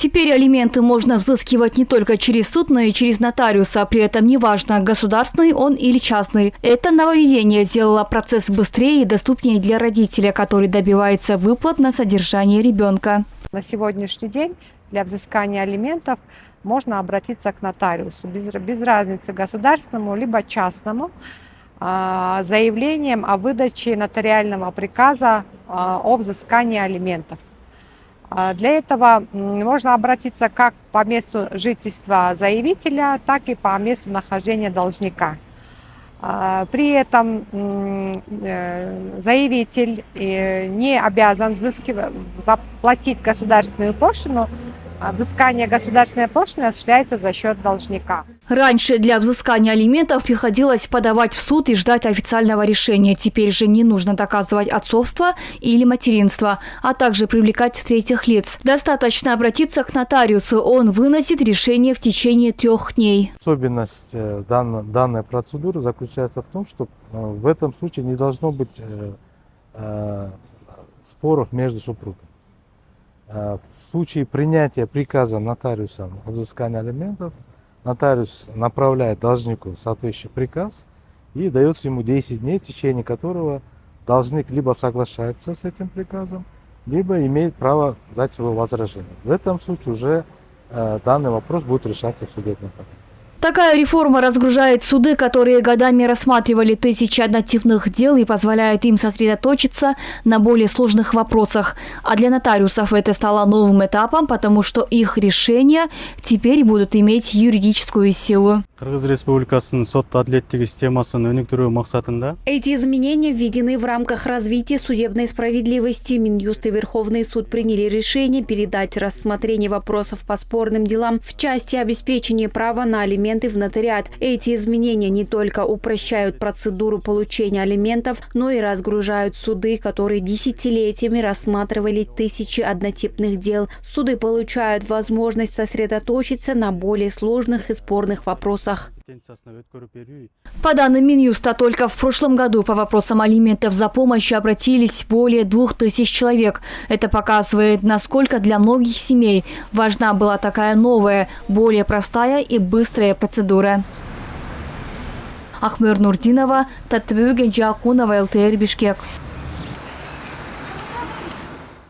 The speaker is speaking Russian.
Теперь алименты можно взыскивать не только через суд, но и через нотариуса. При этом неважно, государственный он или частный. Это нововведение сделало процесс быстрее и доступнее для родителя, который добивается выплат на содержание ребенка. На сегодняшний день для взыскания алиментов можно обратиться к нотариусу, без разницы государственному либо частному, с заявлением о выдаче нотариального приказа о взыскании алиментов. Для этого можно обратиться как по месту жительства заявителя, так и по месту нахождения должника. При этом заявитель не обязан заплатить государственную пошлину, а взыскание государственной пошлины осуществляется за счет должника. Раньше для взыскания алиментов приходилось подавать в суд и ждать официального решения. Теперь же не нужно доказывать отцовство или материнство, а также привлекать третьих лиц. Достаточно обратиться к нотариусу, он выносит решение в течение 3 дней. Особенность данной процедуры заключается в том, что в этом случае не должно быть споров между супругами. В случае принятия приказа нотариусом о взыскании алиментов, нотариус направляет должнику соответствующий приказ и дается ему 10 дней, в течение которого должник либо соглашается с этим приказом, либо имеет право дать свое возражение. В этом случае уже данный вопрос будет решаться в судебном порядке. Такая реформа разгружает суды, которые годами рассматривали тысячи однотипных дел и позволяет им сосредоточиться на более сложных вопросах. А для нотариусов это стало новым этапом, потому что их решения теперь будут иметь юридическую силу. Кыргыз Республикасынын сот адилеттиги системасын өнүктүрүү максатында Эти изменения введены в рамках развития судебной справедливости. Минюст и Верховный суд приняли решение передать рассмотрение вопросов по спорным делам в части обеспечения права на алименты в нотариат. Эти изменения не только упрощают процедуру получения алиментов, но и разгружают суды, которые десятилетиями рассматривали тысячи однотипных дел. Суды получают возможность сосредоточиться на более сложных и спорных вопросах. По данным Минюста, только в прошлом году по вопросам алиментов за помощью обратились более 2000 человек. Это показывает, насколько для многих семей важна была такая новая, более простая и быстрая процедура. Ахмер Нурдинова, Татбюген Джакунова, ЛТР, Бишкек.